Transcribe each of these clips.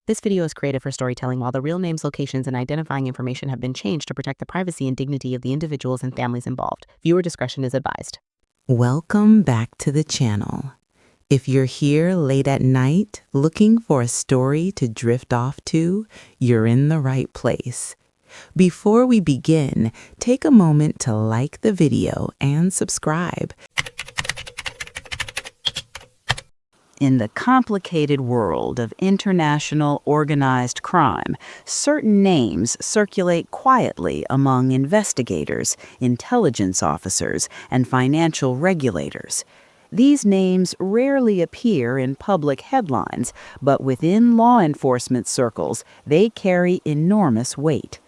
This video is created for storytelling while the real names, locations, and identifying information have been changed to protect the privacy and dignity of the individuals and families involved. Viewer discretion is advised. Welcome back to the channel. If you're here late at night looking for a story to drift off to, you're in the right place. Before we begin, take a moment to like the video and subscribe. In the complicated world of international organized crime, certain names circulate quietly among investigators, intelligence officers, and financial regulators. These names rarely appear in public headlines, but within law enforcement circles, they carry enormous weight.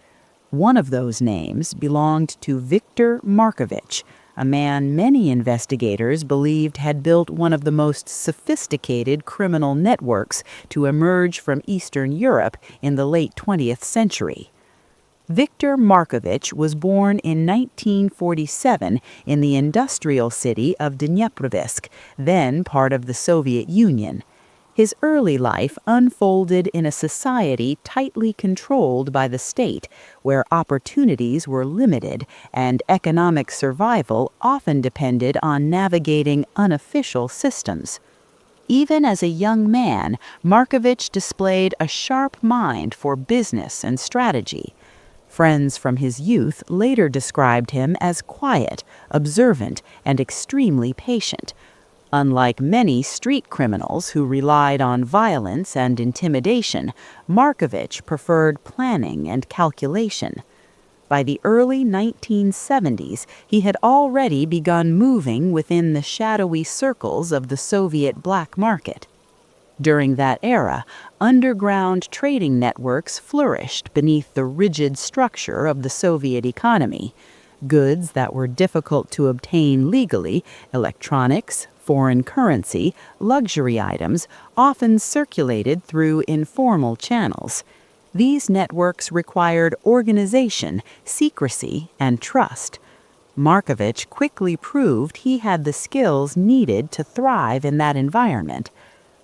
One of those names belonged to Viktor Markovich, a man many investigators believed had built one of the most sophisticated criminal networks to emerge from Eastern Europe in the late 20th century. Viktor Markovich was born in 1947 in the industrial city of Dnipropetrovsk, then part of the Soviet Union. His early life unfolded in a society tightly controlled by the state, where opportunities were limited and economic survival often depended on navigating unofficial systems. Even as a young man, Markovich displayed a sharp mind for business and strategy. Friends from his youth later described him as quiet, observant, and extremely patient. Unlike many street criminals who relied on violence and intimidation, Markovich preferred planning and calculation. By the early 1970s, he had already begun moving within the shadowy circles of the Soviet black market. During that era, underground trading networks flourished beneath the rigid structure of the Soviet economy. Goods that were difficult to obtain legally, electronics, foreign currency, luxury items, often circulated through informal channels. These networks required organization, secrecy, and trust. Markovich quickly proved he had the skills needed to thrive in that environment.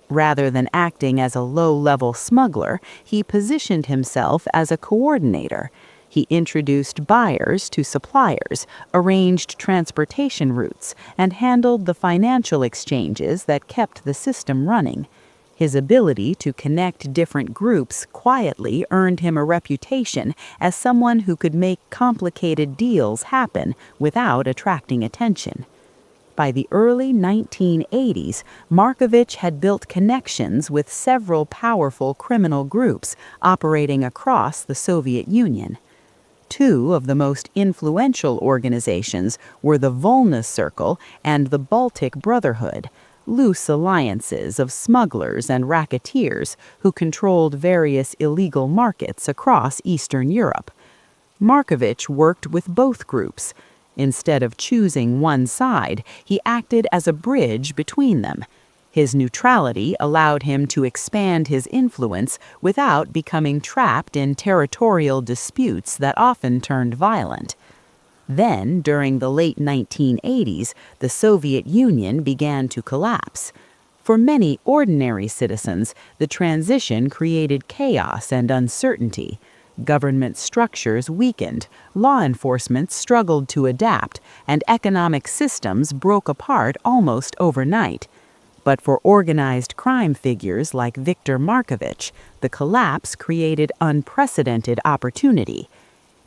Rather than acting as a low-level smuggler, he positioned himself as a coordinator. He introduced buyers to suppliers, arranged transportation routes, and handled the financial exchanges that kept the system running. His ability to connect different groups quietly earned him a reputation as someone who could make complicated deals happen without attracting attention. By the early 1980s, Markovich had built connections with several powerful criminal groups operating across the Soviet Union. Two of the most influential organizations were the Volna Circle and the Baltic Brotherhood, loose alliances of smugglers and racketeers who controlled various illegal markets across Eastern Europe. Markovich worked with both groups. Instead of choosing one side, he acted as a bridge between them. His neutrality allowed him to expand his influence without becoming trapped in territorial disputes that often turned violent. Then, during the late 1980s, the Soviet Union began to collapse. For many ordinary citizens, the transition created chaos and uncertainty. Government structures weakened, law enforcement struggled to adapt, and economic systems broke apart almost overnight. But for organized crime figures like Viktor Markovich, the collapse created unprecedented opportunity.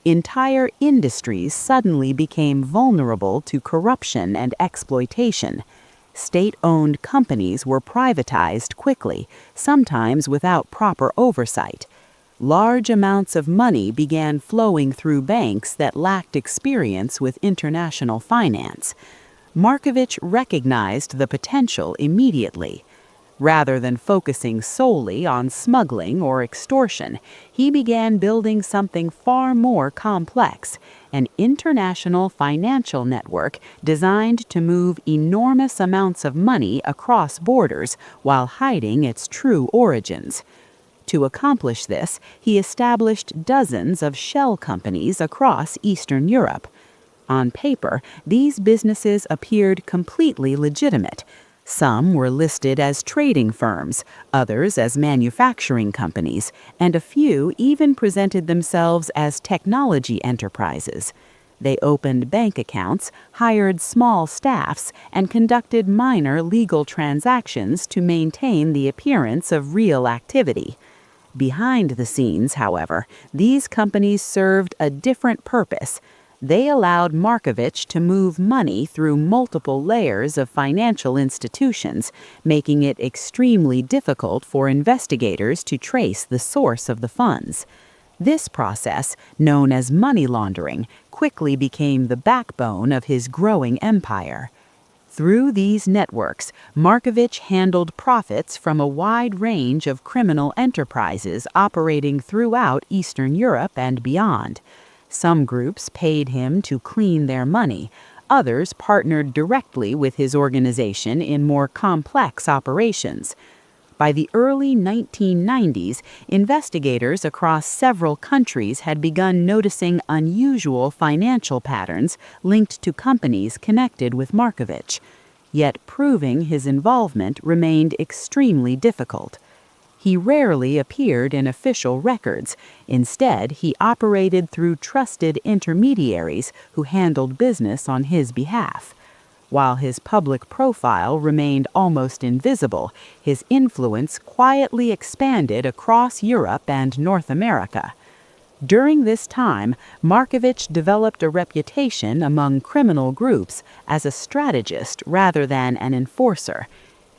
Entire industries suddenly became vulnerable to corruption and exploitation. State-owned companies were privatized quickly, sometimes without proper oversight. Large amounts of money began flowing through banks that lacked experience with international finance. Markovich recognized the potential immediately. Rather than focusing solely on smuggling or extortion, he began building something far more complex, an international financial network designed to move enormous amounts of money across borders while hiding its true origins. To accomplish this, he established dozens of shell companies across Eastern Europe. On paper, these businesses appeared completely legitimate. Some were listed as trading firms, others as manufacturing companies, and a few even presented themselves as technology enterprises. They opened bank accounts, hired small staffs, and conducted minor legal transactions to maintain the appearance of real activity. Behind the scenes, however, these companies served a different purpose. They allowed Markovich to move money through multiple layers of financial institutions, making it extremely difficult for investigators to trace the source of the funds. This process, known as money laundering, quickly became the backbone of his growing empire. Through these networks, Markovich handled profits from a wide range of criminal enterprises operating throughout Eastern Europe and beyond. Some groups paid him to clean their money. Others partnered directly with his organization in more complex operations. By the early 1990s, investigators across several countries had begun noticing unusual financial patterns linked to companies connected with Markovich. Yet proving his involvement remained extremely difficult. He rarely appeared in official records. Instead, he operated through trusted intermediaries who handled business on his behalf. While his public profile remained almost invisible, his influence quietly expanded across Europe and North America. During this time, Markovich developed a reputation among criminal groups as a strategist rather than an enforcer.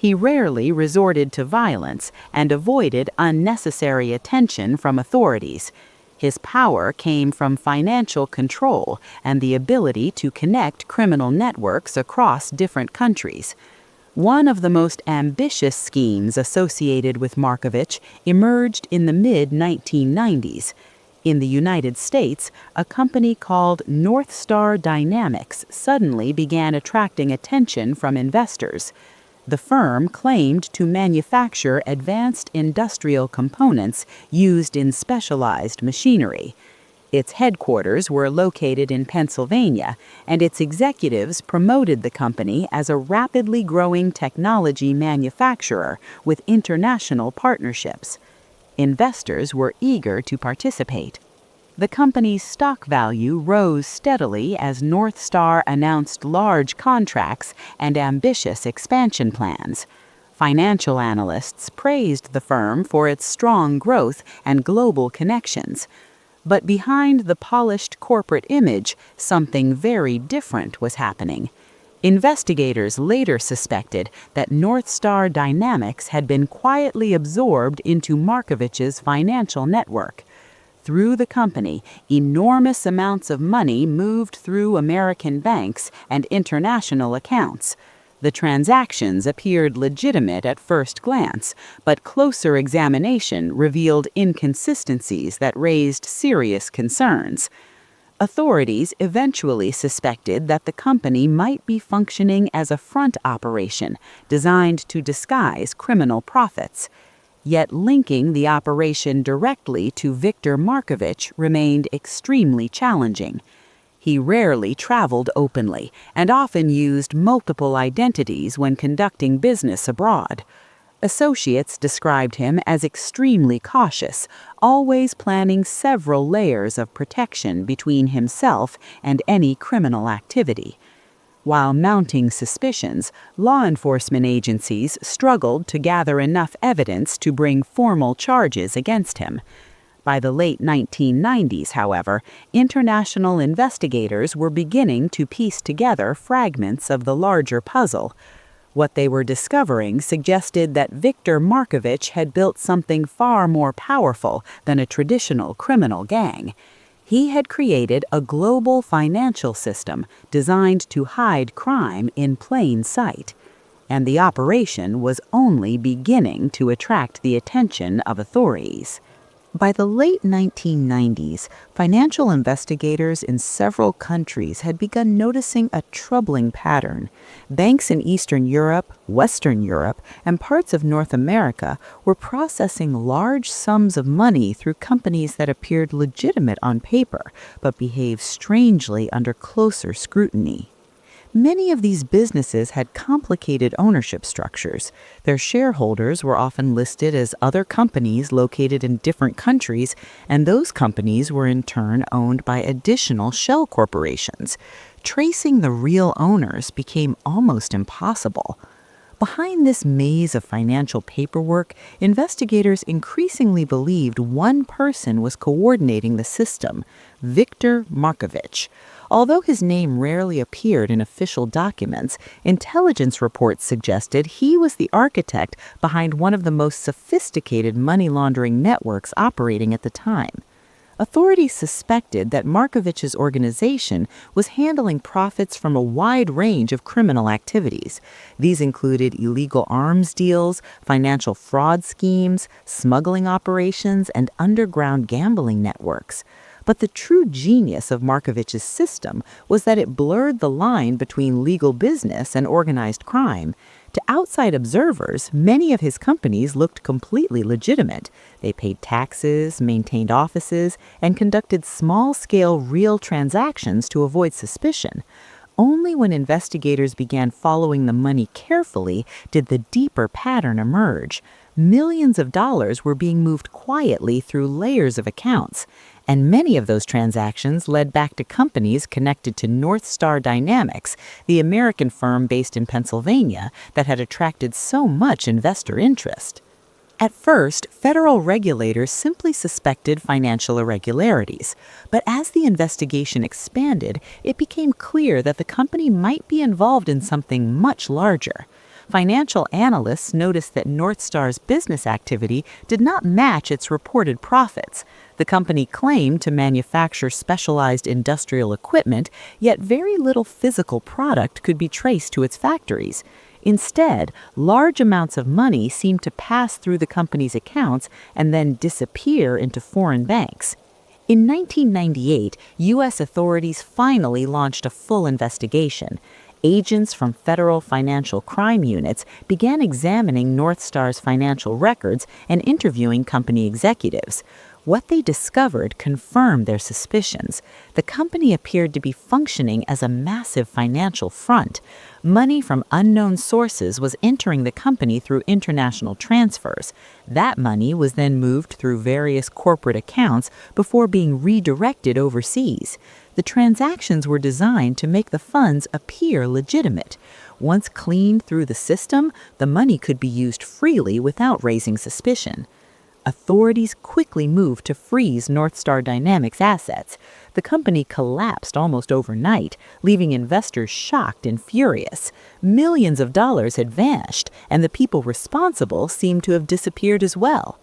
He rarely resorted to violence and avoided unnecessary attention from authorities. His power came from financial control and the ability to connect criminal networks across different countries. One of the most ambitious schemes associated with Markovich emerged in the mid-1990s. In the United States, a company called North Star Dynamics suddenly began attracting attention from investors. The firm claimed to manufacture advanced industrial components used in specialized machinery. Its headquarters were located in Pennsylvania, and its executives promoted the company as a rapidly growing technology manufacturer with international partnerships. Investors were eager to participate. The company's stock value rose steadily as North Star announced large contracts and ambitious expansion plans. Financial analysts praised the firm for its strong growth and global connections. But behind the polished corporate image, something very different was happening. Investigators later suspected that North Star Dynamics had been quietly absorbed into Markovich's financial network. Through the company, enormous amounts of money moved through American banks and international accounts. The transactions appeared legitimate at first glance, but closer examination revealed inconsistencies that raised serious concerns. Authorities eventually suspected that the company might be functioning as a front operation designed to disguise criminal profits. Yet linking the operation directly to Viktor Markovich remained extremely challenging. He rarely traveled openly and often used multiple identities when conducting business abroad. Associates described him as extremely cautious, always planning several layers of protection between himself and any criminal activity. While mounting suspicions, law enforcement agencies struggled to gather enough evidence to bring formal charges against him. By the late 1990s, however, international investigators were beginning to piece together fragments of the larger puzzle. What they were discovering suggested that Viktor Markovich had built something far more powerful than a traditional criminal gang. He had created a global financial system designed to hide crime in plain sight. And the operation was only beginning to attract the attention of authorities. By the late 1990s, financial investigators in several countries had begun noticing a troubling pattern. Banks in Eastern Europe, Western Europe, and parts of North America were processing large sums of money through companies that appeared legitimate on paper, but behaved strangely under closer scrutiny. Many of these businesses had complicated ownership structures. Their shareholders were often listed as other companies located in different countries, and those companies were in turn owned by additional shell corporations. Tracing the real owners became almost impossible. Behind this maze of financial paperwork, investigators increasingly believed one person was coordinating the system, Viktor Markovich. Although his name rarely appeared in official documents, intelligence reports suggested he was the architect behind one of the most sophisticated money laundering networks operating at the time. Authorities suspected that Markovich's organization was handling profits from a wide range of criminal activities. These included illegal arms deals, financial fraud schemes, smuggling operations, and underground gambling networks. But the true genius of Markovich's system was that it blurred the line between legal business and organized crime. To outside observers, many of his companies looked completely legitimate. They paid taxes, maintained offices, and conducted small-scale real transactions to avoid suspicion. Only when investigators began following the money carefully did the deeper pattern emerge. Millions of dollars were being moved quietly through layers of accounts, and many of those transactions led back to companies connected to North Star Dynamics, the American firm based in Pennsylvania that had attracted so much investor interest. At first, federal regulators simply suspected financial irregularities, but as the investigation expanded, it became clear that the company might be involved in something much larger. Financial analysts noticed that North Star's business activity did not match its reported profits. The company claimed to manufacture specialized industrial equipment, yet very little physical product could be traced to its factories. Instead, large amounts of money seemed to pass through the company's accounts and then disappear into foreign banks. In 1998, U.S. authorities finally launched a full investigation. Agents from federal financial crime units began examining North Star's financial records and interviewing company executives. What they discovered confirmed their suspicions. The company appeared to be functioning as a massive financial front. Money from unknown sources was entering the company through international transfers. That money was then moved through various corporate accounts before being redirected overseas. The transactions were designed to make the funds appear legitimate. Once cleaned through the system, the money could be used freely without raising suspicion. Authorities quickly moved to freeze North Star Dynamics assets. The company collapsed almost overnight, leaving investors shocked and furious. Millions of dollars had vanished, and the people responsible seemed to have disappeared as well.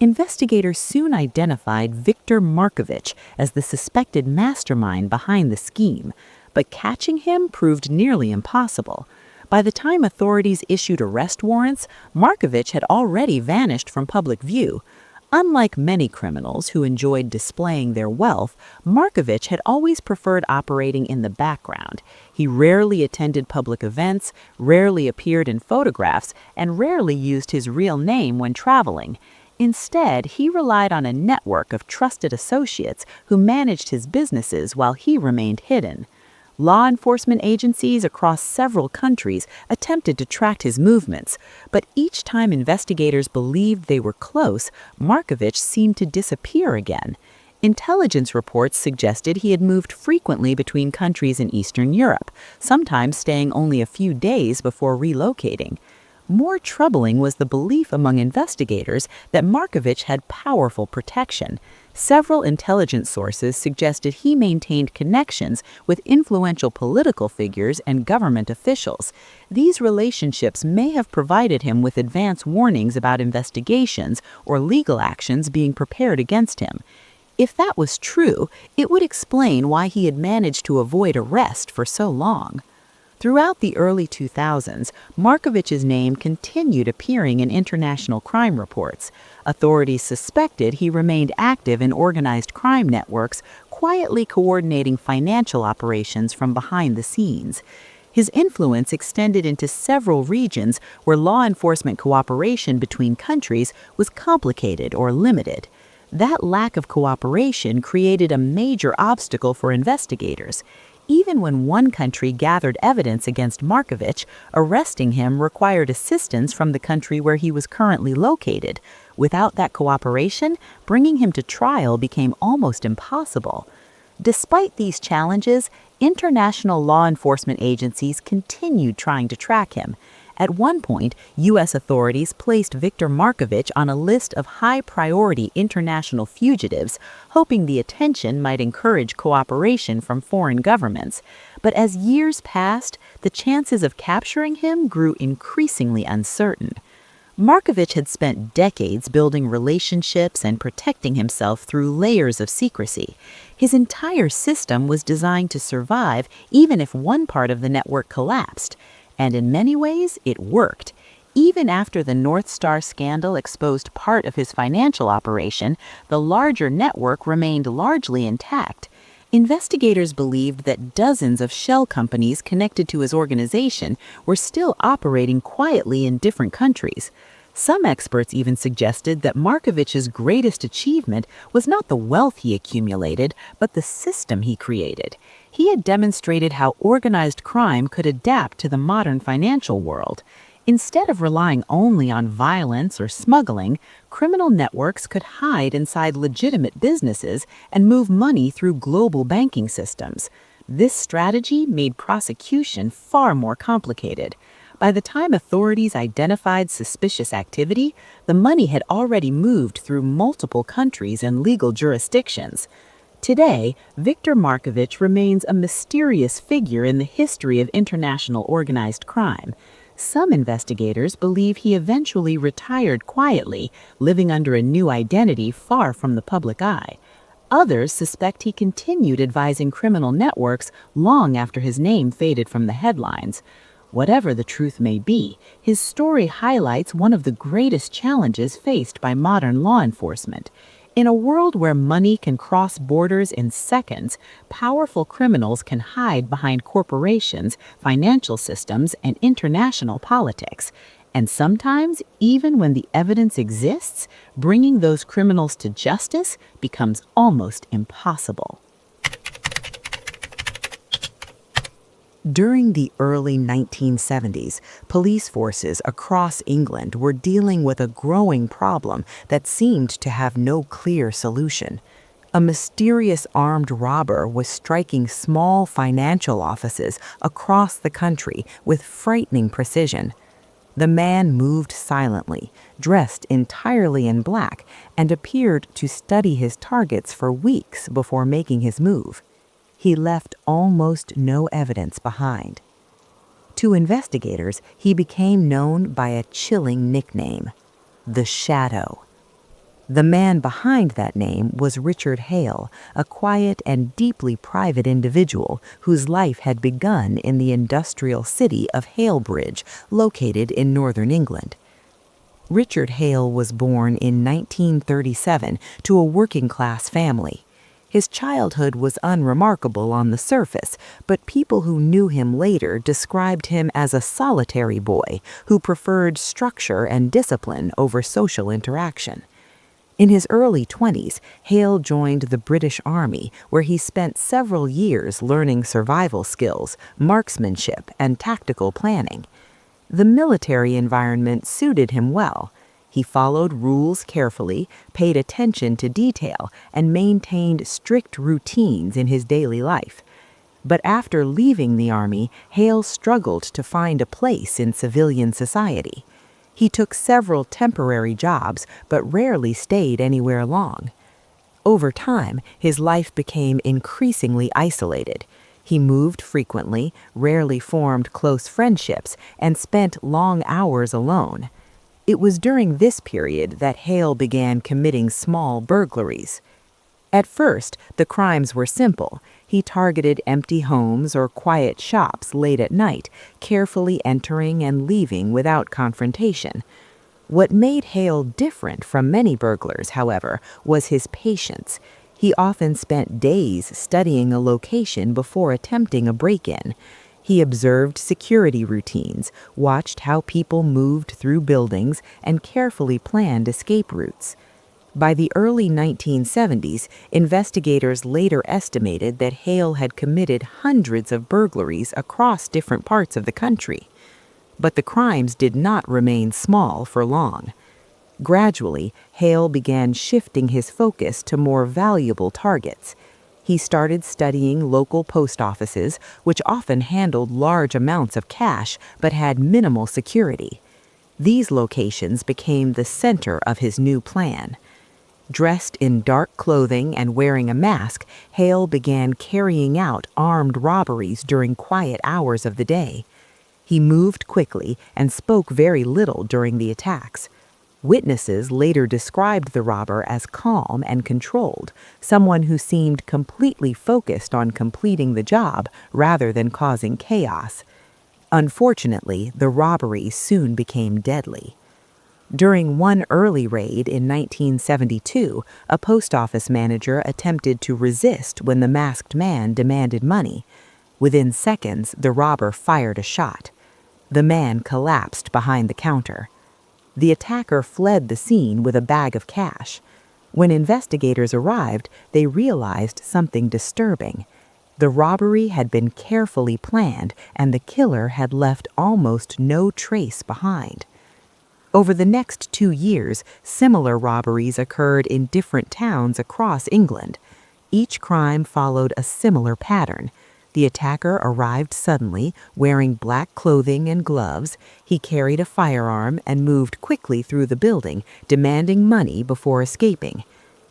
Investigators soon identified Viktor Markovich as the suspected mastermind behind the scheme, but catching him proved nearly impossible. By the time authorities issued arrest warrants, Markovich had already vanished from public view. Unlike many criminals who enjoyed displaying their wealth, Markovich had always preferred operating in the background. He rarely attended public events, rarely appeared in photographs, and rarely used his real name when traveling. Instead, he relied on a network of trusted associates who managed his businesses while he remained hidden. Law enforcement agencies across several countries attempted to track his movements, but each time investigators believed they were close, Markovich seemed to disappear again. Intelligence reports suggested he had moved frequently between countries in Eastern Europe, sometimes staying only a few days before relocating. More troubling was the belief among investigators that Markovich had powerful protection. Several intelligence sources suggested he maintained connections with influential political figures and government officials. These relationships may have provided him with advance warnings about investigations or legal actions being prepared against him. If that was true, it would explain why he had managed to avoid arrest for so long. Throughout the early 2000s, Markovich's name continued appearing in international crime reports. Authorities suspected he remained active in organized crime networks, quietly coordinating financial operations from behind the scenes. His influence extended into several regions where law enforcement cooperation between countries was complicated or limited. That lack of cooperation created a major obstacle for investigators. Even when one country gathered evidence against Markovich, arresting him required assistance from the country where he was currently located. Without that cooperation, bringing him to trial became almost impossible. Despite these challenges, international law enforcement agencies continued trying to track him. At one point, U.S. authorities placed Viktor Markovich on a list of high-priority international fugitives, hoping the attention might encourage cooperation from foreign governments. But as years passed, the chances of capturing him grew increasingly uncertain. Markovich had spent decades building relationships and protecting himself through layers of secrecy. His entire system was designed to survive even if one part of the network collapsed. And in many ways, it worked. Even after the North Star scandal exposed part of his financial operation, the larger network remained largely intact. Investigators believed that dozens of shell companies connected to his organization were still operating quietly in different countries. Some experts even suggested that Markovich's greatest achievement was not the wealth he accumulated, but the system he created. He had demonstrated how organized crime could adapt to the modern financial world. Instead of relying only on violence or smuggling, criminal networks could hide inside legitimate businesses and move money through global banking systems. This strategy made prosecution far more complicated. By the time authorities identified suspicious activity, the money had already moved through multiple countries and legal jurisdictions. Today, Viktor Markovich remains a mysterious figure in the history of international organized crime. Some investigators believe he eventually retired quietly, living under a new identity far from the public eye. Others suspect he continued advising criminal networks long after his name faded from the headlines. Whatever the truth may be, his story highlights one of the greatest challenges faced by modern law enforcement. In a world where money can cross borders in seconds, powerful criminals can hide behind corporations, financial systems, and international politics. And sometimes, even when the evidence exists, bringing those criminals to justice becomes almost impossible. During the early 1970s, police forces across England were dealing with a growing problem that seemed to have no clear solution. A mysterious armed robber was striking small financial offices across the country with frightening precision. The man moved silently, dressed entirely in black, and appeared to study his targets for weeks before making his move. He left almost no evidence behind. To investigators, he became known by a chilling nickname, the Shadow. The man behind that name was Richard Hale, a quiet and deeply private individual whose life had begun in the industrial city of Halebridge, located in northern England. Richard Hale was born in 1937 to a working-class family. His childhood was unremarkable on the surface, but people who knew him later described him as a solitary boy who preferred structure and discipline over social interaction. In his early 20s, Hale joined the British Army, where he spent several years learning survival skills, marksmanship, and tactical planning. The military environment suited him well. He followed rules carefully, paid attention to detail, and maintained strict routines in his daily life. But after leaving the Army, Hale struggled to find a place in civilian society. He took several temporary jobs, but rarely stayed anywhere long. Over time, his life became increasingly isolated. He moved frequently, rarely formed close friendships, and spent long hours alone. It was during this period that Hale began committing small burglaries. At first, the crimes were simple. He targeted empty homes or quiet shops late at night, carefully entering and leaving without confrontation. What made Hale different from many burglars, however, was his patience. He often spent days studying a location before attempting a break-in. He observed security routines, watched how people moved through buildings, and carefully planned escape routes. By the early 1970s, investigators later estimated that Hale had committed hundreds of burglaries across different parts of the country. But the crimes did not remain small for long. Gradually, Hale began shifting his focus to more valuable targets. He started studying local post offices, which often handled large amounts of cash but had minimal security. These locations became the center of his new plan. Dressed in dark clothing and wearing a mask, Hale began carrying out armed robberies during quiet hours of the day. He moved quickly and spoke very little during the attacks. Witnesses later described the robber as calm and controlled, someone who seemed completely focused on completing the job rather than causing chaos. Unfortunately, the robberies soon became deadly. During one early raid in 1972, a post office manager attempted to resist when the masked man demanded money. Within seconds, the robber fired a shot. The man collapsed behind the counter. The attacker fled the scene with a bag of cash. When investigators arrived, they realized something disturbing. The robbery had been carefully planned, and the killer had left almost no trace behind. Over the next 2 years, similar robberies occurred in different towns across England. Each crime followed a similar pattern. The attacker arrived suddenly, wearing black clothing and gloves. He carried a firearm and moved quickly through the building, demanding money before escaping.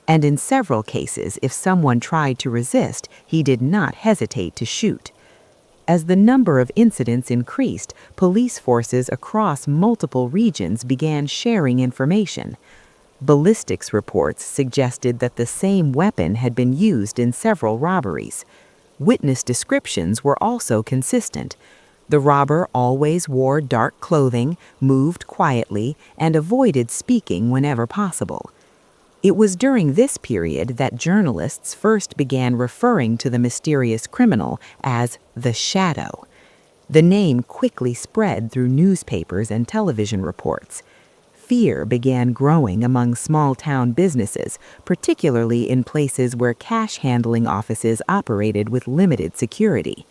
And in several cases, if someone tried to resist, he did not hesitate to shoot. As the number of incidents increased, police forces across multiple regions began sharing information. Ballistics reports suggested that the same weapon had been used in several robberies. Witness descriptions were also consistent. The robber always wore dark clothing, moved quietly, and avoided speaking whenever possible. It was during this period that journalists first began referring to the mysterious criminal as the Shadow. The name quickly spread through newspapers and television reports. Fear began growing among small-town businesses, particularly in places where cash-handling offices operated with limited security.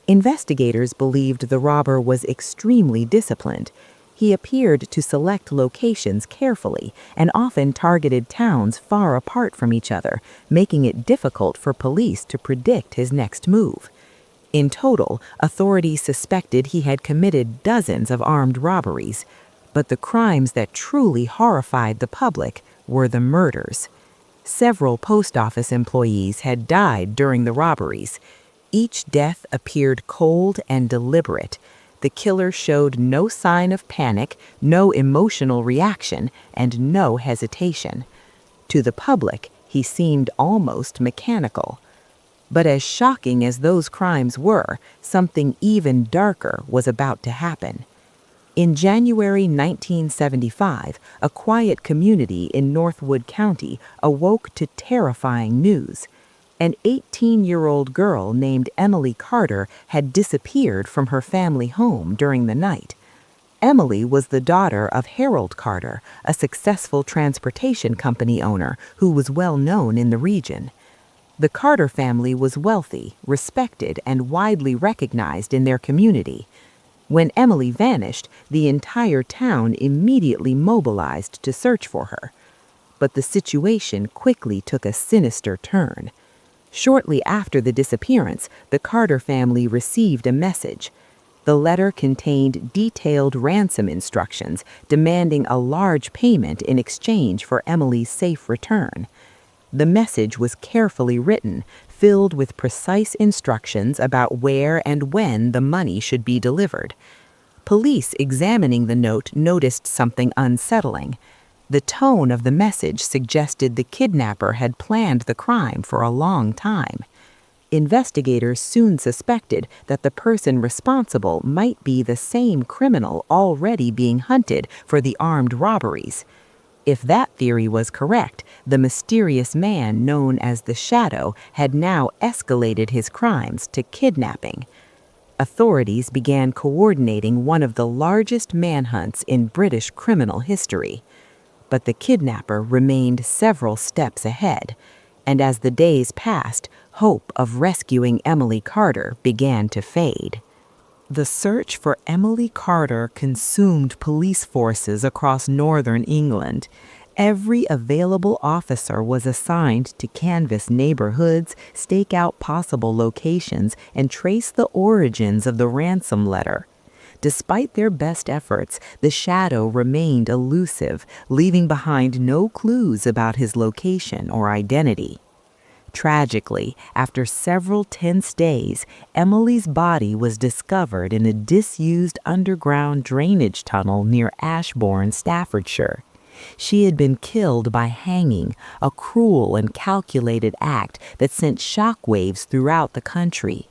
Investigators believed the robber was extremely disciplined. He appeared to select locations carefully and often targeted towns far apart from each other, making it difficult for police to predict his next move. In total, authorities suspected he had committed dozens of armed robberies. But the crimes that truly horrified the public were the murders. Several post office employees had died during the robberies. Each death appeared cold and deliberate. The killer showed no sign of panic, no emotional reaction, and no hesitation. To the public, he seemed almost mechanical. But as shocking as those crimes were, something even darker was about to happen. In January 1975, a quiet community in Northwood County awoke to terrifying news. An 18-year-old girl named Emily Carter had disappeared from her family home during the night. Emily was the daughter of Harold Carter, a successful transportation company owner who was well known in the region. The Carter family was wealthy, respected, and widely recognized in their community. When Emily vanished, the entire town immediately mobilized to search for her. But the situation quickly took a sinister turn. Shortly after the disappearance, the Carter family received a message. The letter contained detailed ransom instructions demanding a large payment in exchange for Emily's safe return. The message was carefully written, filled with precise instructions about where and when the money should be delivered. Police examining the note noticed something unsettling. The tone of the message suggested the kidnapper had planned the crime for a long time. Investigators soon suspected that the person responsible might be the same criminal already being hunted for the armed robberies. If that theory was correct, the mysterious man known as the Shadow had now escalated his crimes to kidnapping. Authorities began coordinating one of the largest manhunts in British criminal history. But the kidnapper remained several steps ahead, and as the days passed, hope of rescuing Emily Carter began to fade. The search for Emily Carter consumed police forces across northern England. Every available officer was assigned to canvass neighborhoods, stake out possible locations, and trace the origins of the ransom letter. Despite their best efforts, the shadow remained elusive, leaving behind no clues about his location or identity. Tragically, after several tense days, Emily's body was discovered in a disused underground drainage tunnel near Ashbourne, Staffordshire. She had been killed by hanging, a cruel and calculated act that sent shockwaves throughout the country.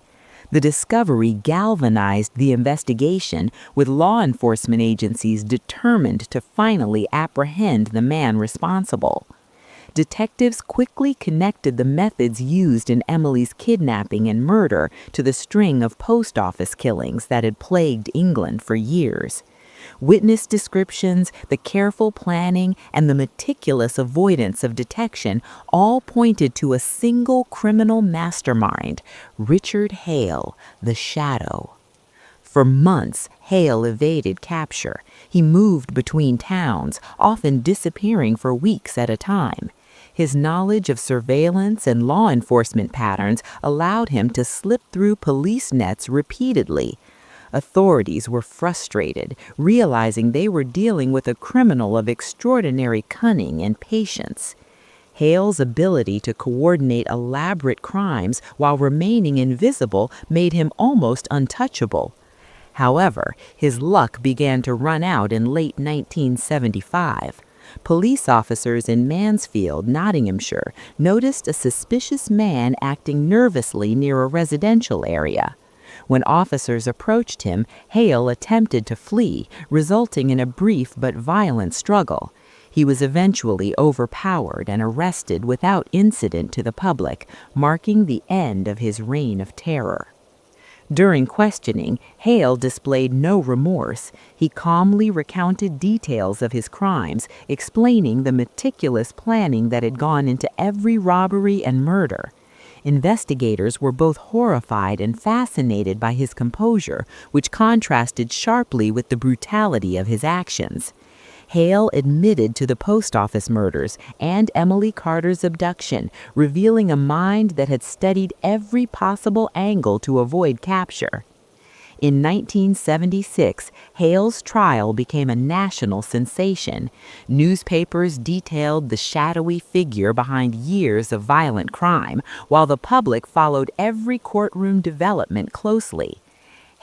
The discovery galvanized the investigation, with law enforcement agencies determined to finally apprehend the man responsible. Detectives quickly connected the methods used in Emily's kidnapping and murder to the string of post office killings that had plagued England for years. Witness descriptions, the careful planning, and the meticulous avoidance of detection all pointed to a single criminal mastermind, Richard Hale, the Shadow. For months, Hale evaded capture. He moved between towns, often disappearing for weeks at a time. His knowledge of surveillance and law enforcement patterns allowed him to slip through police nets repeatedly. Authorities were frustrated, realizing they were dealing with a criminal of extraordinary cunning and patience. Hale's ability to coordinate elaborate crimes while remaining invisible made him almost untouchable. However, his luck began to run out in late 1975. Police officers in Mansfield, Nottinghamshire, noticed a suspicious man acting nervously near a residential area. When officers approached him, Hale attempted to flee, resulting in a brief but violent struggle. He was eventually overpowered and arrested without incident to the public, marking the end of his reign of terror. During questioning, Hale displayed no remorse. He calmly recounted details of his crimes, explaining the meticulous planning that had gone into every robbery and murder. Investigators were both horrified and fascinated by his composure, which contrasted sharply with the brutality of his actions. Hale admitted to the post office murders and Emily Carter's abduction, revealing a mind that had studied every possible angle to avoid capture. In 1976, Hale's trial became a national sensation. Newspapers detailed the shadowy figure behind years of violent crime, while the public followed every courtroom development closely.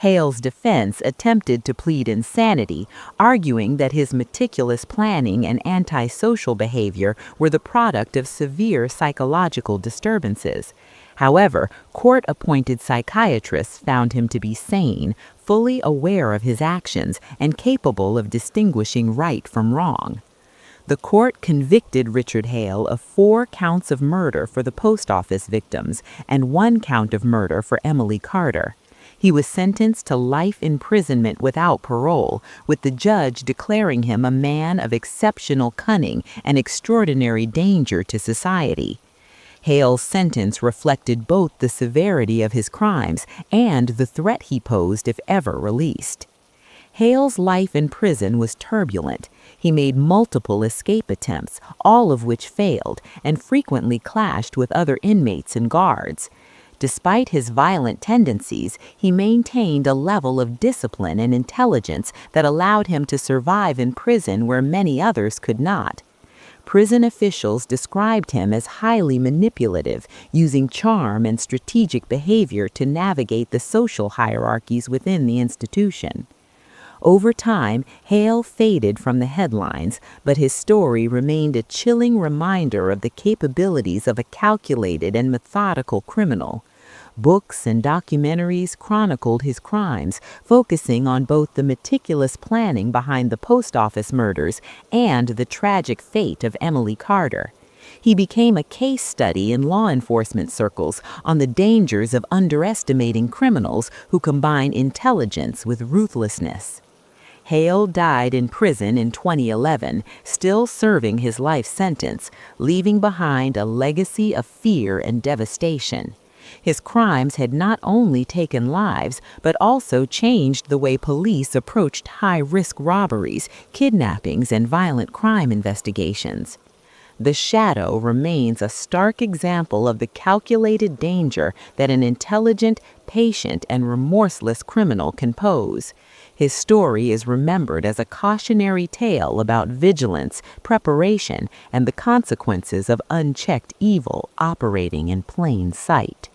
Hale's defense attempted to plead insanity, arguing that his meticulous planning and antisocial behavior were the product of severe psychological disturbances. However, court-appointed psychiatrists found him to be sane, fully aware of his actions, and capable of distinguishing right from wrong. The court convicted Richard Hale of 4 counts of murder for the post office victims and 1 count of murder for Emily Carter. He was sentenced to life imprisonment without parole, with the judge declaring him a man of exceptional cunning and extraordinary danger to society. Hale's sentence reflected both the severity of his crimes and the threat he posed if ever released. Hale's life in prison was turbulent. He made multiple escape attempts, all of which failed, and frequently clashed with other inmates and guards. Despite his violent tendencies, he maintained a level of discipline and intelligence that allowed him to survive in prison where many others could not. Prison officials described him as highly manipulative, using charm and strategic behavior to navigate the social hierarchies within the institution. Over time, Hale faded from the headlines, but his story remained a chilling reminder of the capabilities of a calculated and methodical criminal. Books and documentaries chronicled his crimes, focusing on both the meticulous planning behind the post office murders and the tragic fate of Emily Carter. He became a case study in law enforcement circles on the dangers of underestimating criminals who combine intelligence with ruthlessness. Hale died in prison in 2011, still serving his life sentence, leaving behind a legacy of fear and devastation. His crimes had not only taken lives, but also changed the way police approached high-risk robberies, kidnappings, and violent crime investigations. The shadow remains a stark example of the calculated danger that an intelligent, patient, and remorseless criminal can pose. His story is remembered as a cautionary tale about vigilance, preparation, and the consequences of unchecked evil operating in plain sight.